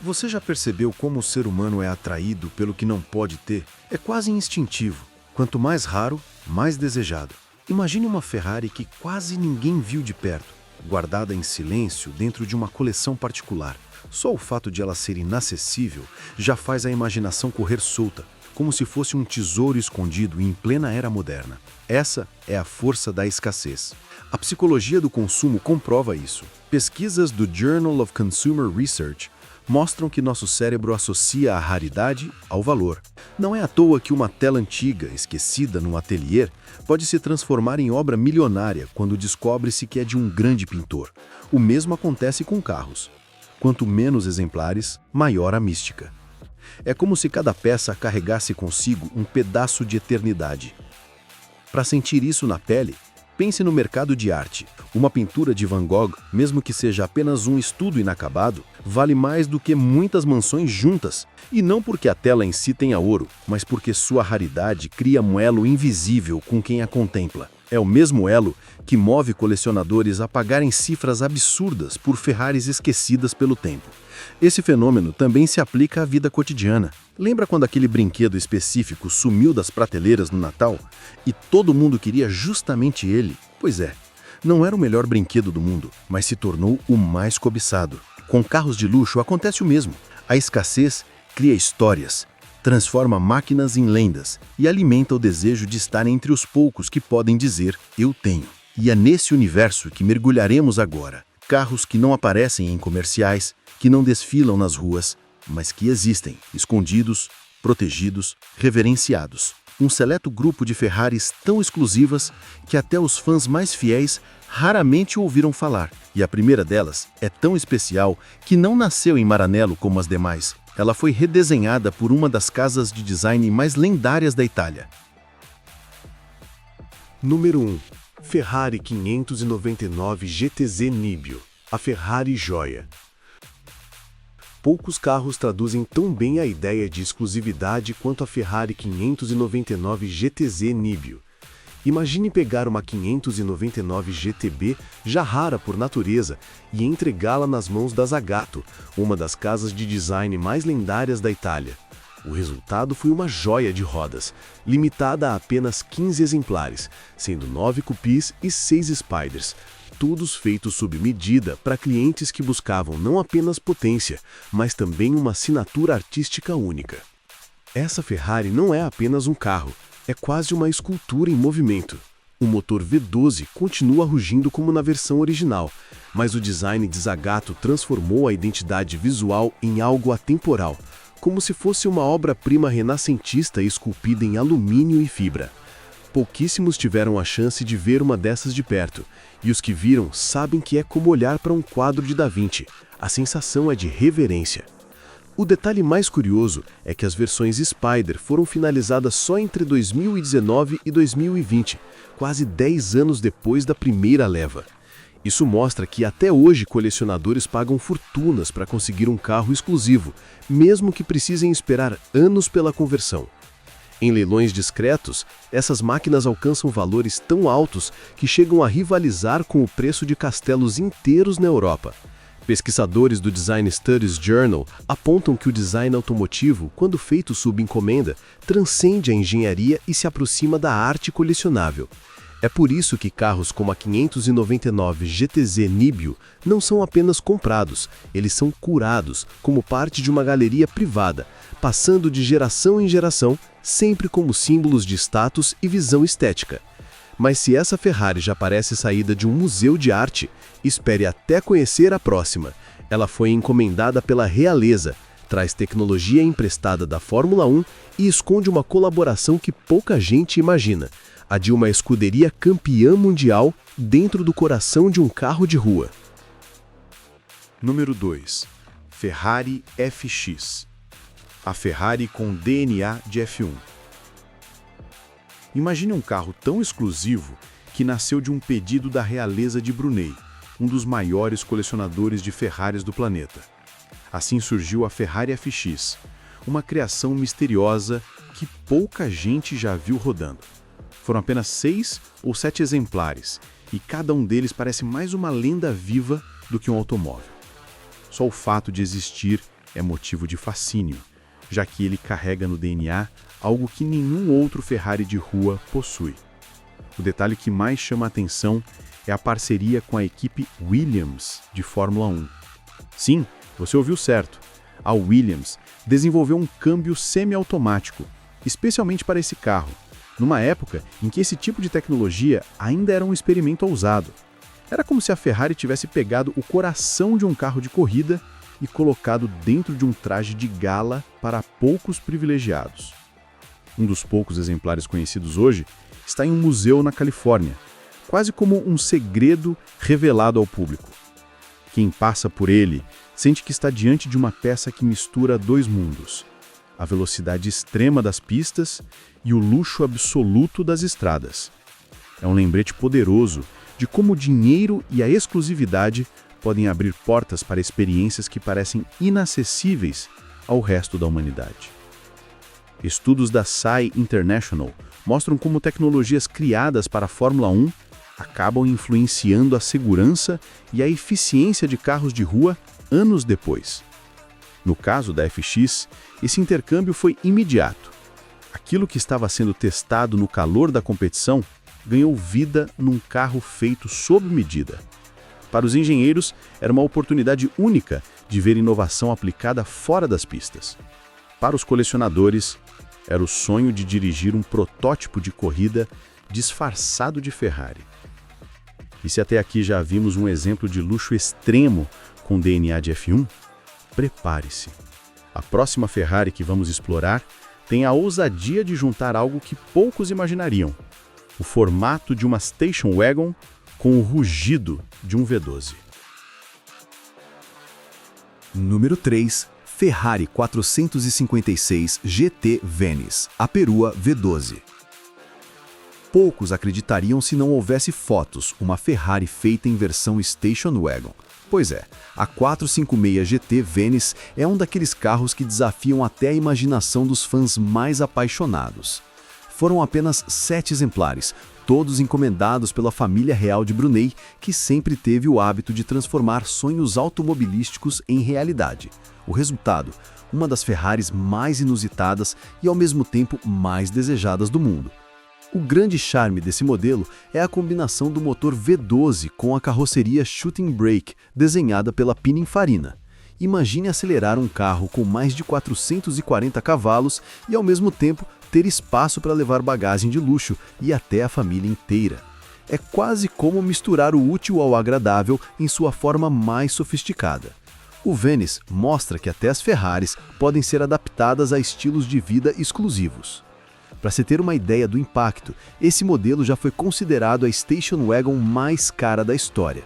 Você já percebeu como o ser humano é atraído pelo que não pode ter? É quase instintivo. Quanto mais raro, mais desejado. Imagine uma Ferrari que quase ninguém viu de perto, guardada em silêncio dentro de uma coleção particular. Só o fato de ela ser inacessível já faz a imaginação correr solta, como se fosse um tesouro escondido em plena era moderna. Essa é a força da escassez. A psicologia do consumo comprova isso. Pesquisas do Journal of Consumer Research mostram que nosso cérebro associa a raridade ao valor. Não é à toa que uma tela antiga, esquecida num ateliê, pode se transformar em obra milionária quando descobre-se que é de um grande pintor. O mesmo acontece com carros. Quanto menos exemplares, maior a mística. É como se cada peça carregasse consigo um pedaço de eternidade. Para sentir isso na pele, pense no mercado de arte. Uma pintura de Van Gogh, mesmo que seja apenas um estudo inacabado, vale mais do que muitas mansões juntas. E não porque a tela em si tenha ouro, mas porque sua raridade cria um elo invisível com quem a contempla. É o mesmo elo que move colecionadores a pagarem cifras absurdas por Ferraris esquecidas pelo tempo. Esse fenômeno também se aplica à vida cotidiana. Lembra quando aquele brinquedo específico sumiu das prateleiras no Natal e todo mundo queria justamente ele? Pois é, não era o melhor brinquedo do mundo, mas se tornou o mais cobiçado. Com carros de luxo acontece o mesmo. A escassez cria histórias, transforma máquinas em lendas e alimenta o desejo de estar entre os poucos que podem dizer "eu tenho". E é nesse universo que mergulharemos agora. Carros que não aparecem em comerciais, que não desfilam nas ruas, mas que existem, escondidos, protegidos, reverenciados. Um seleto grupo de Ferraris tão exclusivas que até os fãs mais fiéis raramente ouviram falar. E a primeira delas é tão especial que não nasceu em Maranello como as demais. Ela foi redesenhada por uma das casas de design mais lendárias da Itália. Número 1. Ferrari 599 GTZ Nibio, a Ferrari joia. Poucos carros traduzem tão bem a ideia de exclusividade quanto a Ferrari 599 GTZ Nibio. Imagine pegar uma 599 GTB, já rara por natureza, e entregá-la nas mãos da Zagato, uma das casas de design mais lendárias da Itália. O resultado foi uma joia de rodas, limitada a apenas 15 exemplares, sendo 9 cupis e 6 spiders, todos feitos sob medida para clientes que buscavam não apenas potência, mas também uma assinatura artística única. Essa Ferrari não é apenas um carro, é quase uma escultura em movimento. O motor V12 continua rugindo como na versão original, mas o design de Zagato transformou a identidade visual em algo atemporal, como se fosse uma obra-prima renascentista esculpida em alumínio e fibra. Pouquíssimos tiveram a chance de ver uma dessas de perto, e os que viram sabem que é como olhar para um quadro de Da Vinci. A sensação é de reverência. O detalhe mais curioso é que as versões Spider foram finalizadas só entre 2019 e 2020, quase 10 anos depois da primeira leva. Isso mostra que até hoje colecionadores pagam fortunas para conseguir um carro exclusivo, mesmo que precisem esperar anos pela conversão. Em leilões discretos, essas máquinas alcançam valores tão altos que chegam a rivalizar com o preço de castelos inteiros na Europa. Pesquisadores do Design Studies Journal apontam que o design automotivo, quando feito sob encomenda, transcende a engenharia e se aproxima da arte colecionável. É por isso que carros como a 599 GTZ Nibio não são apenas comprados, eles são curados como parte de uma galeria privada, passando de geração em geração, sempre como símbolos de status e visão estética. Mas se essa Ferrari já parece saída de um museu de arte, espere até conhecer a próxima. Ela foi encomendada pela realeza, traz tecnologia emprestada da Fórmula 1 e esconde uma colaboração que pouca gente imagina, a de uma escuderia campeã mundial dentro do coração de um carro de rua. Número 2. Ferrari FX. A Ferrari com DNA de F1. Imagine um carro tão exclusivo que nasceu de um pedido da realeza de Brunei, um dos maiores colecionadores de Ferraris do planeta. Assim surgiu a Ferrari FX, uma criação misteriosa que pouca gente já viu rodando. Foram apenas 6 ou 7 exemplares, e cada um deles parece mais uma lenda viva do que um automóvel. Só o fato de existir é motivo de fascínio, já que ele carrega no DNA algo que nenhum outro Ferrari de rua possui. O detalhe que mais chama a atenção é a parceria com a equipe Williams de Fórmula 1. Sim, você ouviu certo. A Williams desenvolveu um câmbio semiautomático, especialmente para esse carro, numa época em que esse tipo de tecnologia ainda era um experimento ousado. Era como se a Ferrari tivesse pegado o coração de um carro de corrida e colocado dentro de um traje de gala para poucos privilegiados. Um dos poucos exemplares conhecidos hoje está em um museu na Califórnia, quase como um segredo revelado ao público. Quem passa por ele sente que está diante de uma peça que mistura dois mundos: a velocidade extrema das pistas e o luxo absoluto das estradas. É um lembrete poderoso de como o dinheiro e a exclusividade podem abrir portas para experiências que parecem inacessíveis ao resto da humanidade. Estudos da SAI International mostram como tecnologias criadas para a Fórmula 1 acabam influenciando a segurança e a eficiência de carros de rua anos depois. No caso da FX, esse intercâmbio foi imediato. Aquilo que estava sendo testado no calor da competição ganhou vida num carro feito sob medida. Para os engenheiros, era uma oportunidade única de ver inovação aplicada fora das pistas. Para os colecionadores, era o sonho de dirigir um protótipo de corrida disfarçado de Ferrari. E se até aqui já vimos um exemplo de luxo extremo com DNA de F1, prepare-se. A próxima Ferrari que vamos explorar tem a ousadia de juntar algo que poucos imaginariam: o formato de uma station wagon com o rugido de um V12. Número 3. Ferrari 456 GT Venice, a perua V12. Poucos acreditariam se não houvesse fotos, uma Ferrari feita em versão Station Wagon. Pois é, a 456 GT Venice é um daqueles carros que desafiam até a imaginação dos fãs mais apaixonados. Foram apenas 7 exemplares, todos encomendados pela família real de Brunei, que sempre teve o hábito de transformar sonhos automobilísticos em realidade. O resultado, uma das Ferraris mais inusitadas e ao mesmo tempo mais desejadas do mundo. O grande charme desse modelo é a combinação do motor V12 com a carroceria Shooting Brake, desenhada pela Pininfarina. Imagine acelerar um carro com mais de 440 cavalos e, ao mesmo tempo, ter espaço para levar bagagem de luxo e até a família inteira. É quase como misturar o útil ao agradável em sua forma mais sofisticada. O Venice mostra que até as Ferraris podem ser adaptadas a estilos de vida exclusivos. Para se ter uma ideia do impacto, esse modelo já foi considerado a station wagon mais cara da história.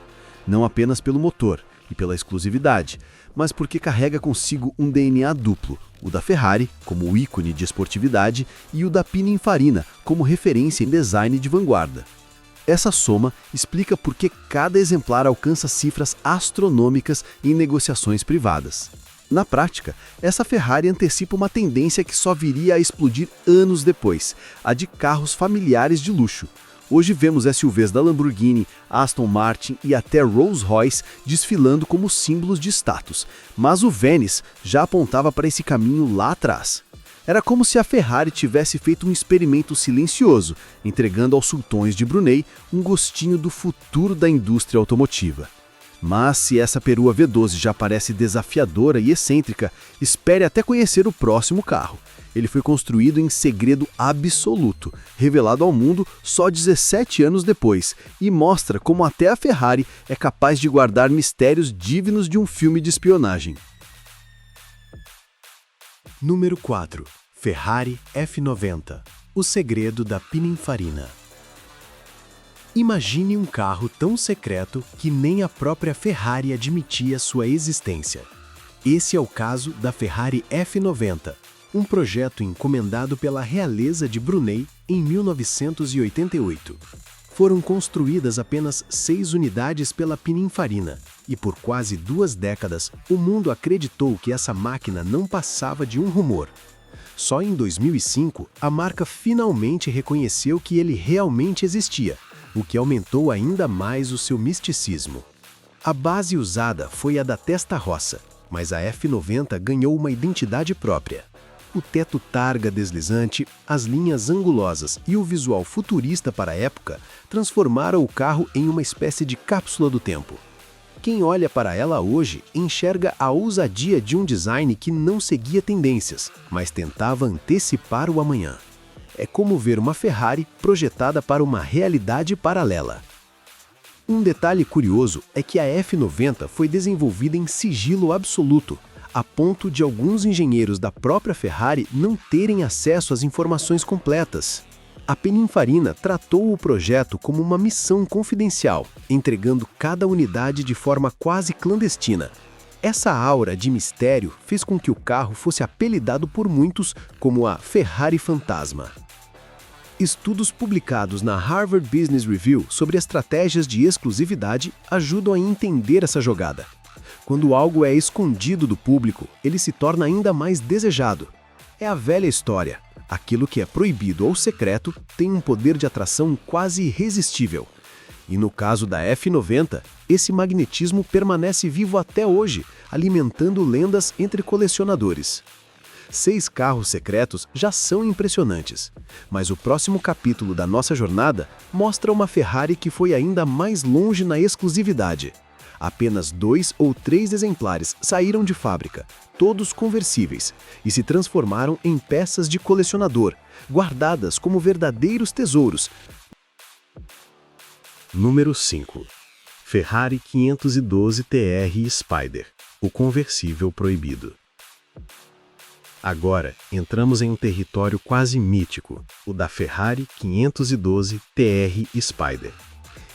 Não apenas pelo motor e pela exclusividade, mas porque carrega consigo um DNA duplo, o da Ferrari, como ícone de esportividade, e o da Pininfarina, como referência em design de vanguarda. Essa soma explica por que cada exemplar alcança cifras astronômicas em negociações privadas. Na prática, essa Ferrari antecipa uma tendência que só viria a explodir anos depois, a de carros familiares de luxo. Hoje vemos SUVs da Lamborghini, Aston Martin e até Rolls-Royce desfilando como símbolos de status, mas o Venice já apontava para esse caminho lá atrás. Era como se a Ferrari tivesse feito um experimento silencioso, entregando aos sultões de Brunei um gostinho do futuro da indústria automotiva. Mas se essa perua V12 já parece desafiadora e excêntrica, espere até conhecer o próximo carro. Ele foi construído em segredo absoluto, revelado ao mundo só 17 anos depois, e mostra como até a Ferrari é capaz de guardar mistérios dignos de um filme de espionagem. Número 4. Ferrari F90, o segredo da Pininfarina. Imagine um carro tão secreto que nem a própria Ferrari admitia sua existência. Esse é o caso da Ferrari F90, um projeto encomendado pela realeza de Brunei em 1988. Foram construídas apenas 6 unidades pela Pininfarina, e por quase 2 décadas o mundo acreditou que essa máquina não passava de um rumor. Só em 2005, a marca finalmente reconheceu que ele realmente existia, o que aumentou ainda mais o seu misticismo. A base usada foi a da testa roça, Mas a F90 ganhou uma identidade própria. O teto targa deslizante, as linhas angulosas e o visual futurista para a época transformaram o carro em uma espécie de cápsula do tempo. Quem olha para ela hoje enxerga a ousadia de um design que não seguia tendências, mas tentava antecipar o amanhã. É como ver uma Ferrari projetada para uma realidade paralela. Um detalhe curioso é que a F90 foi desenvolvida em sigilo absoluto, a ponto de alguns engenheiros da própria Ferrari não terem acesso às informações completas. A Pininfarina tratou o projeto como uma missão confidencial, entregando cada unidade de forma quase clandestina. Essa aura de mistério fez com que o carro fosse apelidado por muitos como a Ferrari Fantasma. Estudos publicados na Harvard Business Review sobre estratégias de exclusividade ajudam a entender essa jogada. Quando algo é escondido do público, ele se torna ainda mais desejado. É a velha história. Aquilo que é proibido ou secreto tem um poder de atração quase irresistível. E no caso da F90, esse magnetismo permanece vivo até hoje, alimentando lendas entre colecionadores. 6 carros secretos já são impressionantes, mas o próximo capítulo da nossa jornada mostra uma Ferrari que foi ainda mais longe na exclusividade. Apenas 2 ou 3 exemplares saíram de fábrica, todos conversíveis, e se transformaram em peças de colecionador, guardadas como verdadeiros tesouros. Número 5. Ferrari 512 TR Spider, o conversível proibido. Agora, entramos em um território quase mítico, o da Ferrari 512 TR Spider.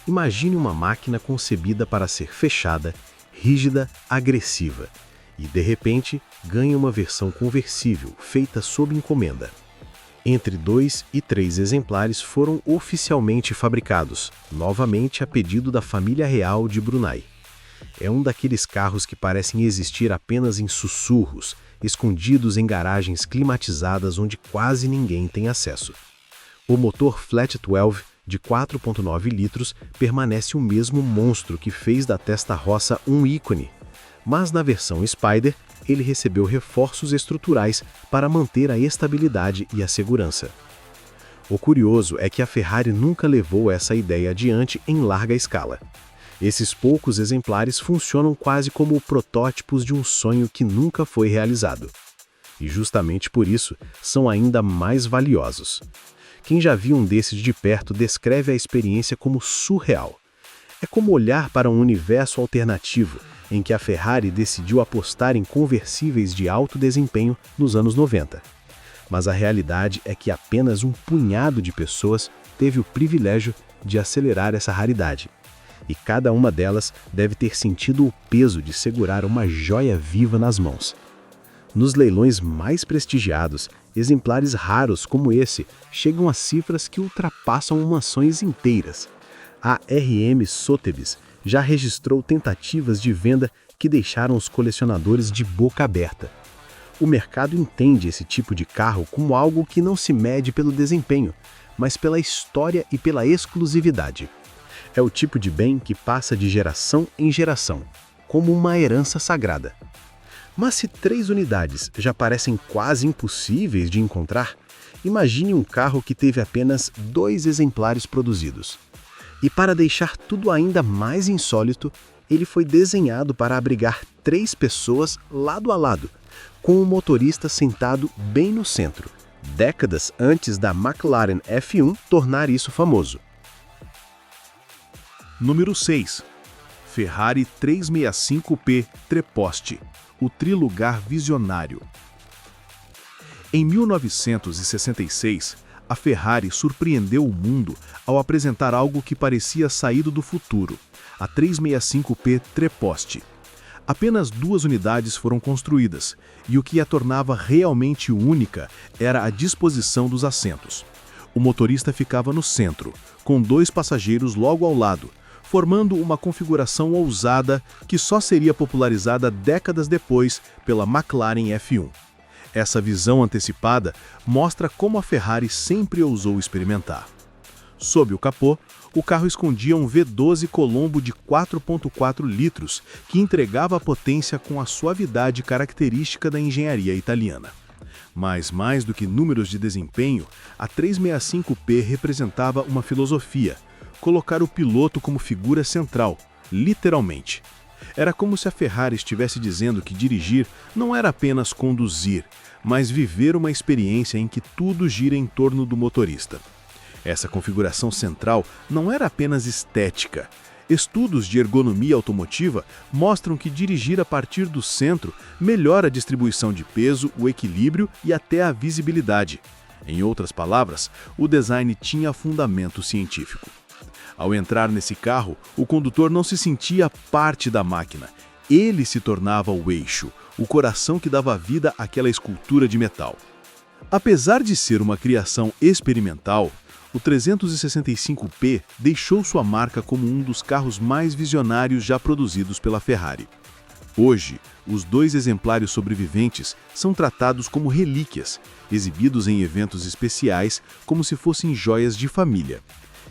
Imagine uma máquina concebida para ser fechada, rígida, agressiva, e de repente ganha uma versão conversível feita sob encomenda. Entre 2 e 3 exemplares foram oficialmente fabricados, novamente a pedido da família real de Brunei. É um daqueles carros que parecem existir apenas em sussurros, escondidos em garagens climatizadas onde quase ninguém tem acesso. O motor Flat 12, de 4,9 litros, permanece o mesmo monstro que fez da Testarossa um ícone, mas na versão Spider, ele recebeu reforços estruturais para manter a estabilidade e a segurança. O curioso é que a Ferrari nunca levou essa ideia adiante em larga escala. Esses poucos exemplares funcionam quase como protótipos de um sonho que nunca foi realizado. E justamente por isso, são ainda mais valiosos. Quem já viu um desses de perto descreve a experiência como surreal. É como olhar para um universo alternativo, em que a Ferrari decidiu apostar em conversíveis de alto desempenho nos anos 90. Mas a realidade é que apenas um punhado de pessoas teve o privilégio de acelerar essa raridade. E cada uma delas deve ter sentido o peso de segurar uma joia viva nas mãos. Nos leilões mais prestigiados, exemplares raros como esse chegam a cifras que ultrapassam mansões inteiras. A RM Sotheby's já registrou tentativas de venda que deixaram os colecionadores de boca aberta. O mercado entende esse tipo de carro como algo que não se mede pelo desempenho, mas pela história e pela exclusividade. É o tipo de bem que passa de geração em geração, como uma herança sagrada. Mas se 3 unidades já parecem quase impossíveis de encontrar, imagine um carro que teve apenas 2 exemplares produzidos. E para deixar tudo ainda mais insólito, ele foi desenhado para abrigar 3 pessoas lado a lado, com o motorista sentado bem no centro, décadas antes da McLaren F1 tornar isso famoso. Número 6. Ferrari 365P Treposte, o trilugar visionário. Em 1966, a Ferrari surpreendeu o mundo ao apresentar algo que parecia saído do futuro, a 365P Treposte. Apenas 2 unidades foram construídas, e o que a tornava realmente única era a disposição dos assentos. O motorista ficava no centro, com 2 passageiros logo ao lado, formando uma configuração ousada que só seria popularizada décadas depois pela McLaren F1. Essa visão antecipada mostra como a Ferrari sempre ousou experimentar. Sob o capô, o carro escondia um V12 Colombo de 4,4 litros, que entregava a potência com a suavidade característica da engenharia italiana. Mas mais do que números de desempenho, a 365P representava uma filosofia: colocar o piloto como figura central, literalmente. Era como se a Ferrari estivesse dizendo que dirigir não era apenas conduzir, mas viver uma experiência em que tudo gira em torno do motorista. Essa configuração central não era apenas estética. Estudos de ergonomia automotiva mostram que dirigir a partir do centro melhora a distribuição de peso, o equilíbrio e até a visibilidade. Em outras palavras, o design tinha fundamento científico. Ao entrar nesse carro, o condutor não se sentia parte da máquina. Ele se tornava o eixo, o coração que dava vida àquela escultura de metal. Apesar de ser uma criação experimental, o 365P deixou sua marca como um dos carros mais visionários já produzidos pela Ferrari. Hoje, os 2 exemplares sobreviventes são tratados como relíquias, exibidos em eventos especiais como se fossem joias de família.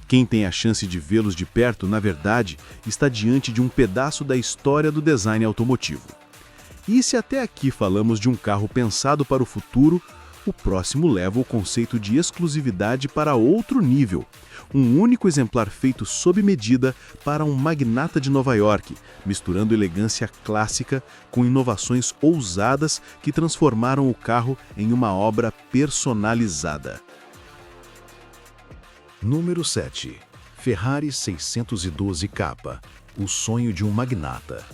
Quem tem a chance de vê-los de perto, na verdade, está diante de um pedaço da história do design automotivo. E se até aqui falamos de um carro pensado para o futuro, o próximo leva o conceito de exclusividade para outro nível. Um único exemplar feito sob medida para um magnata de Nova York, misturando elegância clássica com inovações ousadas que transformaram o carro em uma obra personalizada. Número 7. Ferrari 612K, o sonho de um magnata.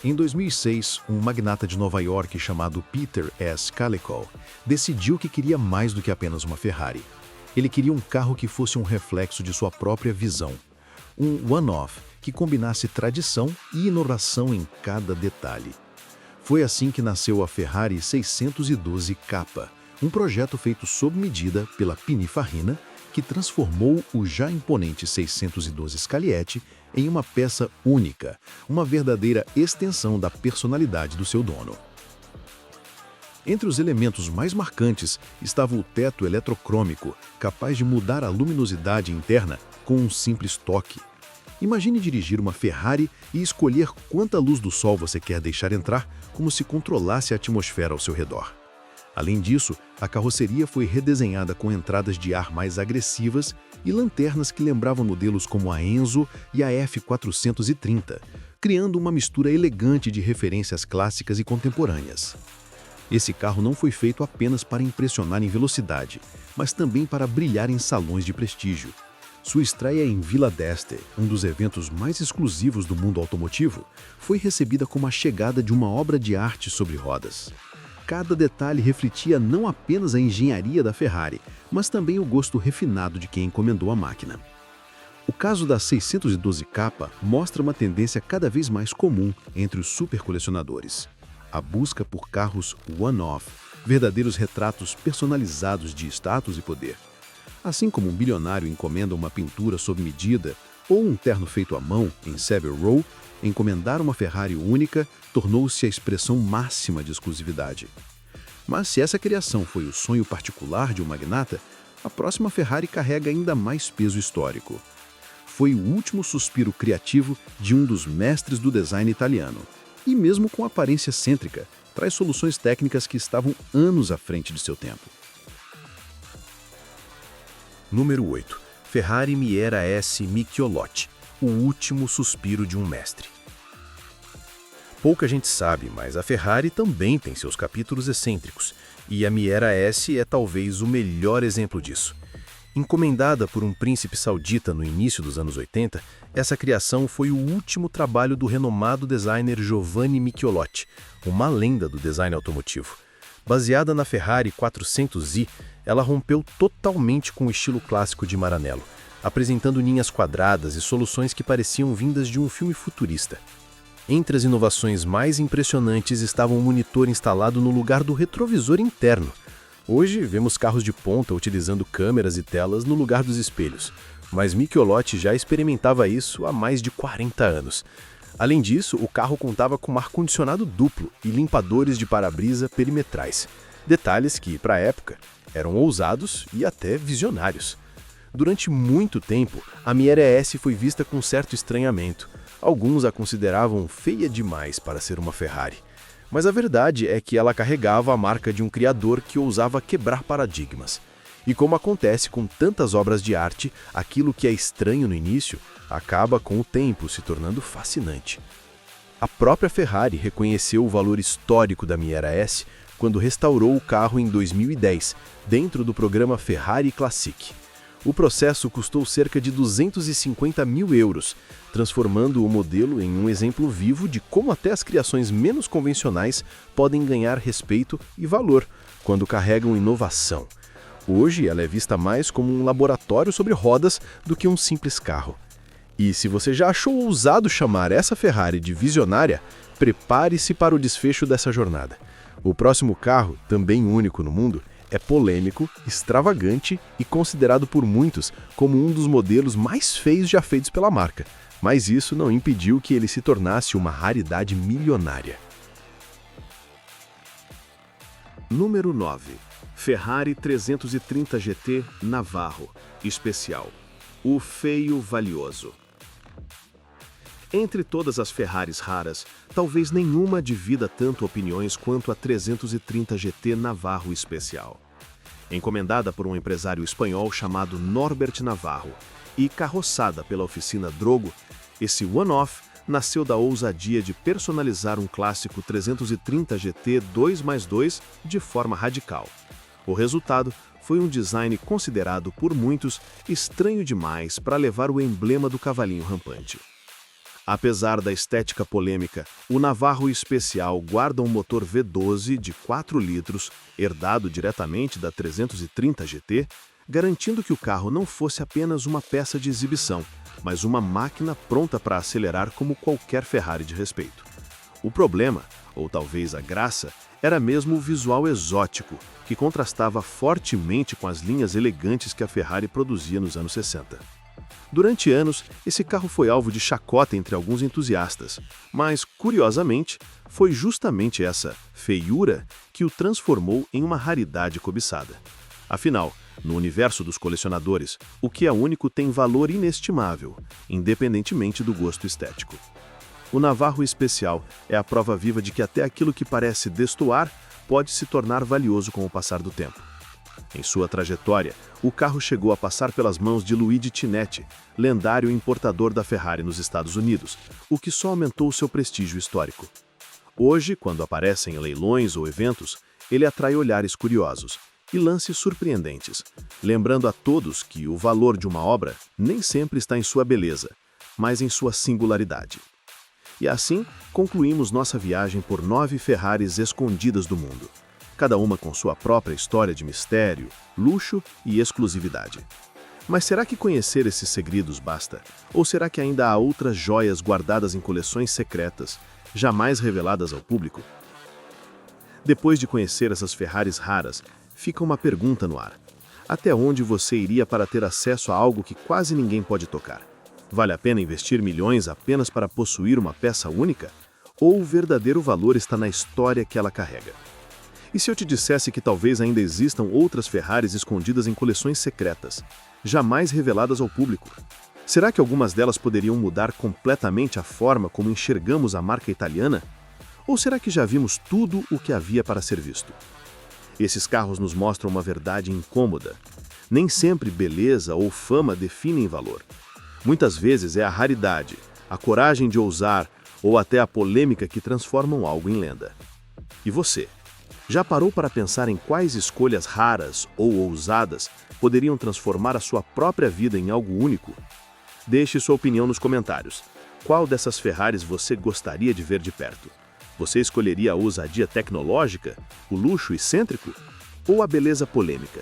Em 2006, um magnata de Nova York chamado Peter S. Calico decidiu que queria mais do que apenas uma Ferrari. Ele queria um carro que fosse um reflexo de sua própria visão. Um one-off que combinasse tradição e inovação em cada detalhe. Foi assim que nasceu a Ferrari 612K, um projeto feito sob medida pela Pininfarina, que transformou o já imponente 612 Scalietti em uma peça única, uma verdadeira extensão da personalidade do seu dono. Entre os elementos mais marcantes estava o teto eletrocrômico, capaz de mudar a luminosidade interna com um simples toque. Imagine dirigir uma Ferrari e escolher quanta luz do sol você quer deixar entrar, como se controlasse a atmosfera ao seu redor. Além disso, a carroceria foi redesenhada com entradas de ar mais agressivas e lanternas que lembravam modelos como a Enzo e a F430, criando uma mistura elegante de referências clássicas e contemporâneas. Esse carro não foi feito apenas para impressionar em velocidade, mas também para brilhar em salões de prestígio. Sua estreia em Villa d'Este, um dos eventos mais exclusivos do mundo automotivo, foi recebida como a chegada de uma obra de arte sobre rodas. Cada detalhe refletia não apenas a engenharia da Ferrari, mas também o gosto refinado de quem encomendou a máquina. O caso da 612K mostra uma tendência cada vez mais comum entre os supercolecionadores: a busca por carros one-off, verdadeiros retratos personalizados de status e poder. Assim como um bilionário encomenda uma pintura sob medida ou um terno feito à mão em Savile Row, encomendar uma Ferrari única tornou-se a expressão máxima de exclusividade. Mas se essa criação foi o sonho particular de um magnata, a próxima Ferrari carrega ainda mais peso histórico. Foi o último suspiro criativo de um dos mestres do design italiano. E mesmo com aparência excêntrica, traz soluções técnicas que estavam anos à frente de seu tempo. Número 8. Ferrari Miera S Michiolotti, o último suspiro de um mestre. Pouca gente sabe, mas a Ferrari também tem seus capítulos excêntricos, e a Miera S é talvez o melhor exemplo disso. Encomendada por um príncipe saudita no início dos anos 80, essa criação foi o último trabalho do renomado designer Giovanni Michiolotti, uma lenda do design automotivo. Baseada na Ferrari 400i, ela rompeu totalmente com o estilo clássico de Maranello, apresentando linhas quadradas e soluções que pareciam vindas de um filme futurista. Entre as inovações mais impressionantes estava um monitor instalado no lugar do retrovisor interno. Hoje, vemos carros de ponta utilizando câmeras e telas no lugar dos espelhos, mas Michiolotti já experimentava isso há mais de 40 anos. Além disso, o carro contava com ar-condicionado duplo e limpadores de para-brisa perimetrais, detalhes que, para a época, eram ousados e até visionários. Durante muito tempo, a Miera S foi vista com certo estranhamento. Alguns a consideravam feia demais para ser uma Ferrari. Mas a verdade é que ela carregava a marca de um criador que ousava quebrar paradigmas. E como acontece com tantas obras de arte, aquilo que é estranho no início acaba com o tempo se tornando fascinante. A própria Ferrari reconheceu o valor histórico da Miera S quando restaurou o carro em 2010, dentro do programa Ferrari Classic. O processo custou cerca de 250 mil euros, transformando o modelo em um exemplo vivo de como até as criações menos convencionais podem ganhar respeito e valor quando carregam inovação. Hoje, ela é vista mais como um laboratório sobre rodas do que um simples carro. E se você já achou ousado chamar essa Ferrari de visionária, prepare-se para o desfecho dessa jornada. O próximo carro, também único no mundo, é polêmico, extravagante e considerado por muitos como um dos modelos mais feios já feitos pela marca. Mas isso não impediu que ele se tornasse uma raridade milionária. Número 9. Ferrari 330 GT Navarro, especial. O feio valioso. Entre todas as Ferraris raras, talvez nenhuma divida tanto opiniões quanto a 330 GT Navarro especial. Encomendada por um empresário espanhol chamado Norbert Navarro e carroçada pela oficina Drogo, esse one-off nasceu da ousadia de personalizar um clássico 330 GT 2+2 de forma radical. O resultado foi um design considerado por muitos estranho demais para levar o emblema do cavalinho rampante. Apesar da estética polêmica, o Navarro Especial guarda um motor V12 de 4 litros, herdado diretamente da 330 GT, garantindo que o carro não fosse apenas uma peça de exibição, mas uma máquina pronta para acelerar como qualquer Ferrari de respeito. O problema, ou talvez a graça, era mesmo o visual exótico, que contrastava fortemente com as linhas elegantes que a Ferrari produzia nos anos 60. Durante anos, esse carro foi alvo de chacota entre alguns entusiastas, mas, curiosamente, foi justamente essa feiura que o transformou em uma raridade cobiçada. Afinal, no universo dos colecionadores, o que é único tem valor inestimável, independentemente do gosto estético. O Navarro Especial é a prova viva de que até aquilo que parece destoar pode se tornar valioso com o passar do tempo. Em sua trajetória, o carro chegou a passar pelas mãos de Luigi Chinetti, lendário importador da Ferrari nos Estados Unidos, o que só aumentou seu prestígio histórico. Hoje, quando aparece em leilões ou eventos, ele atrai olhares curiosos e lances surpreendentes, lembrando a todos que o valor de uma obra nem sempre está em sua beleza, mas em sua singularidade. E assim, concluímos nossa viagem por 9 Ferraris escondidas do mundo, cada uma com sua própria história de mistério, luxo e exclusividade. Mas será que conhecer esses segredos basta? Ou será que ainda há outras joias guardadas em coleções secretas, jamais reveladas ao público? Depois de conhecer essas Ferraris raras, fica uma pergunta no ar. Até onde você iria para ter acesso a algo que quase ninguém pode tocar? Vale a pena investir milhões apenas para possuir uma peça única? Ou o verdadeiro valor está na história que ela carrega? E se eu te dissesse que talvez ainda existam outras Ferraris escondidas em coleções secretas, jamais reveladas ao público? Será que algumas delas poderiam mudar completamente a forma como enxergamos a marca italiana? Ou será que já vimos tudo o que havia para ser visto? Esses carros nos mostram uma verdade incômoda. Nem sempre beleza ou fama definem valor. Muitas vezes é a raridade, a coragem de ousar ou até a polêmica que transformam algo em lenda. E você? Já parou para pensar em quais escolhas raras ou ousadas poderiam transformar a sua própria vida em algo único? Deixe sua opinião nos comentários. Qual dessas Ferraris você gostaria de ver de perto? Você escolheria a ousadia tecnológica, o luxo excêntrico ou a beleza polêmica?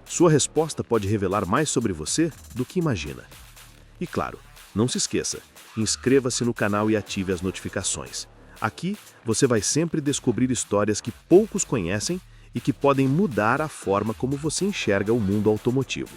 Sua resposta pode revelar mais sobre você do que imagina. E claro, não se esqueça, inscreva-se no canal e ative as notificações. Aqui, você vai sempre descobrir histórias que poucos conhecem e que podem mudar a forma como você enxerga o mundo automotivo.